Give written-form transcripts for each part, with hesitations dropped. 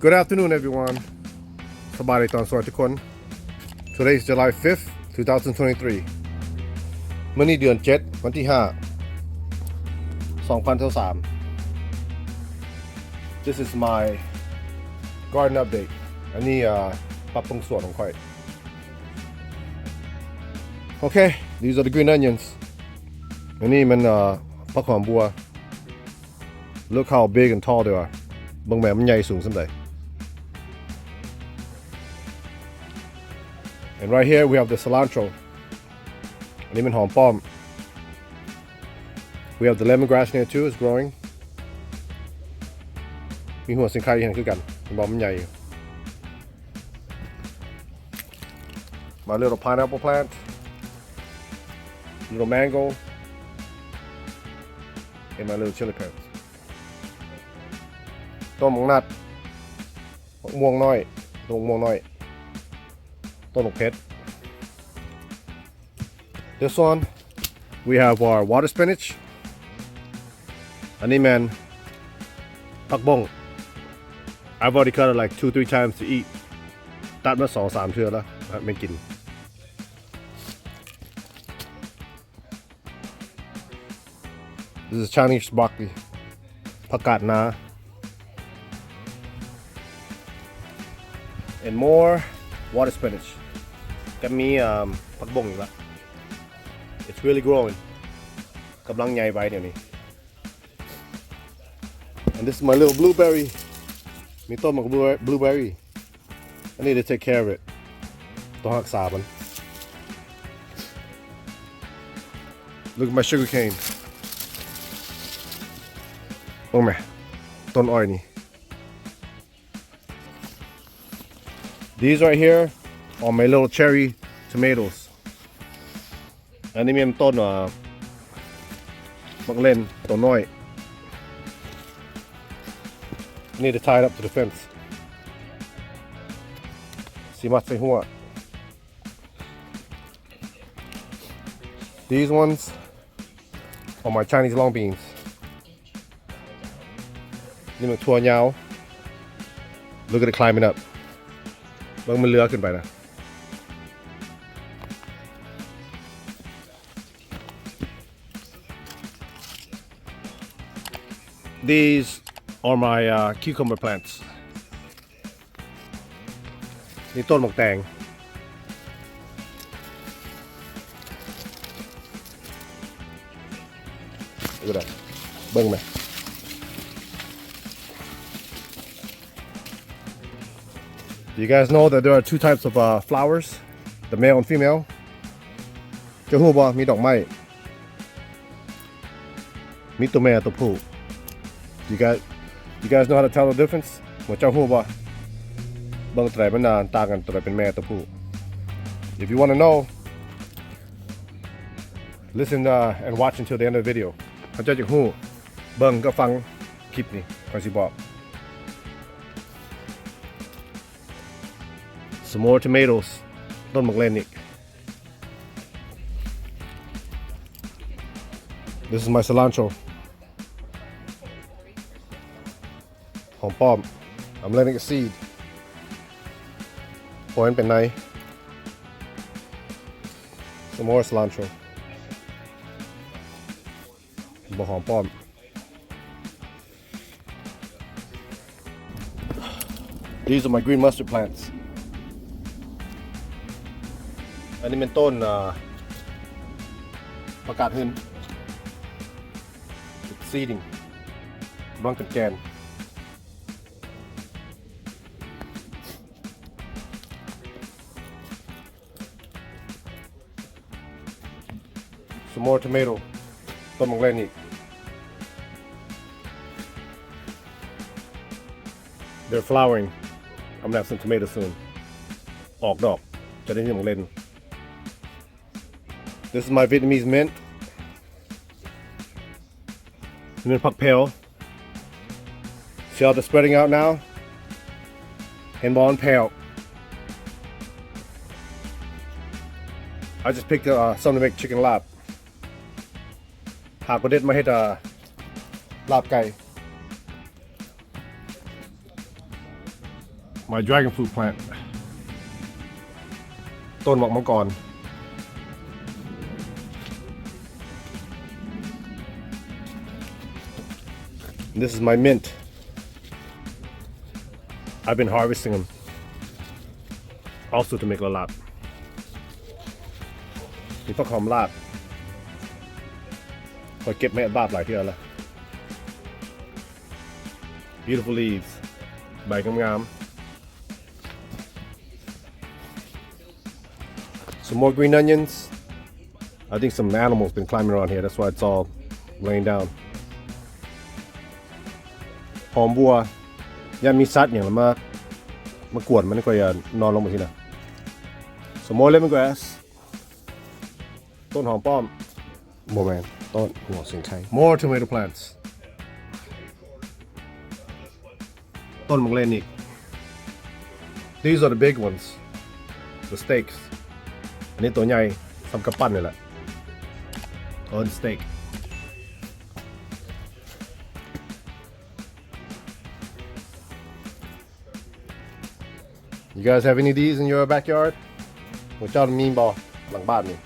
Good afternoon, everyone. สบายดีตอนสวัสดีทุกคน Today is July 5th, 2023 มื้อนี้เดือน7วันที่5 2023 This is my garden update อันนี้ปรับปรุงสวนของค่อย Okay, these are the green onions อันนี้มันผักหอมบัว Look how big and tall they are บางแบบมันใหญ่สูงสักใดAnd right here we have the cilantro. อันนี้มันหอมป้อม We have the lemongrass here too. It's growing. มีหัวสิงไข่เห็นคือกันมันบอกมันใหญ่ My little pineapple plant. Little mango. And my little chili plants. ต้นมะนัดมะม่วงน้อยต้นมะม่วงน้อยต้นเพชร This one we have our water spinach อันนี้มันผักบง I've already cut it like 2-3 times to eat ตัดมา 2-3 เทื่อแล้วไม่กิน This is Chinese broccoli ผักกาดนา and more water spinach ก็มีผักบงอีกแล้ว It's really growing กำลังใหญ่ไปเดี๋ยวนี้ And this is my little blueberry มีต้นของ blueberry I need to take care of it ต้องรักษามัน Look at my sugar cane โอ้แม่ต้นอ้อยนี่ These right here are my little cherry tomatoes อันนี้มีต้นมักเล่นต้นน้อย I need to tie it up to the fence สีมัดใส่หัว These ones are my Chinese long beans นี่มันถั่วยาว Look at it climbing up มันเลื้อยขึ้นไปนะ These are my cucumber plants นี่ต้นหมกแตงดูได้เบิ่งไหมYou guys know that there are two types of flowers, the male and female. จะรู้บ่มีดอกไม้มีตัวแม่ตัวผู้ You guys know how to tell the difference? ว่าเจ้ารู้บ่บางตัวมันต่างกันตัวเป็นแม่ตัวผู้ If you want to know, listen and watch until the end of the video. เขาจะรู้เบิ่งก็ฟังคลิปนี้ก่อนสิบอกSome more tomatoes ต้นมะเล่นอีก This is my cilantro หอมป้อม I'm letting it seed ปล่อยมันเป็นไง Some more cilantro บ่หอมป้อม These are my green mustard plantsอันนี้เป็นต้นประกาศหืน seeding กำลังกัดแกน Some more tomato ต้นมะเล่นอีก They're flowering I'm gonna have some tomatoes soon ออกดอกจะได้ที่มะเล่นThis is my Vietnamese mint. And then pak pale. See how they're spreading out now? And ball and pale. I just picked some to make chicken lap. หากประเด็ดมาให้ลาบไก่ my dragon fruit plant ต้นหมอกมังกร This is my mint. I've been harvesting them also to make a lot. มีผักหอมลาดคอยเก็บแม่บ้าหลายเที่ยวแล้ว Beautiful leaves ใบงามๆ Some more green onions. I think some animals been climbing around here. That's why it's all laying down. หอมบัวย่ามีสัตว์อย่างละมากวนมันก็อย่านอนลงไปทีนะ Some more lemongrass. ต้นหอมป้อม โมแมนต้นหัวสิงไข่ More tomato plants. ต้นมังเลนอีก These are the big ones. The steaks. อันนี้ตัวใหญ่สำกับปั้นนี่แหละ On steak. You guys have any of these in your backyard? หัวเจ้ามีบ่หลังบ้านนี่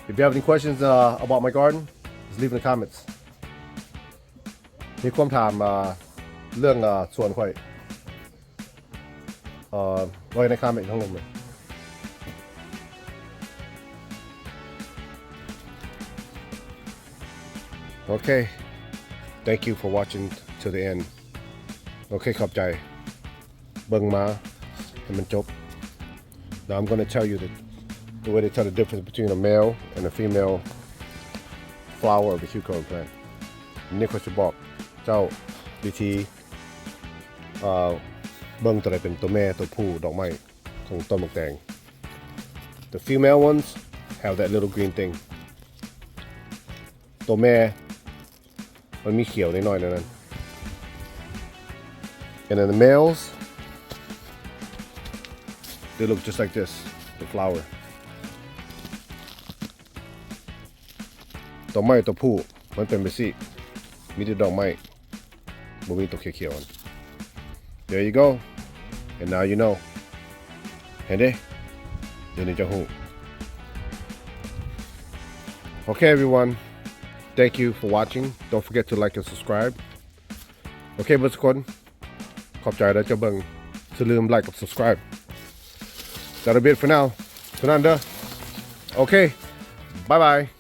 If you have any questions about my garden, just leave in the comments. มีความถามเรื่องสวนค่อยไว้ในคอมเมนต์ข้างลงเลย Okay, thank you for watching to the end. โอเคขอบใจเบิ่งมาให้มันจบ Now I'm going to tell you the way they tell the difference between a male and a female flower of the cucumber plant. นี่เขาจะบอกเจ้าวิธีเบิ่งตัวไหนเป็นตัวแม่ตัวผู้ดอกไม้ของต้นมะแตง The female ones have that little green thing. ตัวแม่มันมีเขียวน้อยๆในนั้น And then the males, they look just like this, the flower. ตัวไม้ตัวผู้มันเป็นแบบนี้มีแต่ดอกไม้บ่มีตัวเขียวๆ There you go. And now you know. เห็นดิเดี๋ยวนี้จะหู Okay everyone. Thank you for watching. Don't forget to like and subscribe. Okay เพื่อนทุกคนขอบใจแล้วจะเบิ่งอย่าลืม like กับ subscribe. That'll be it for now. เท่านั้นเด้อ Okay. Bye bye.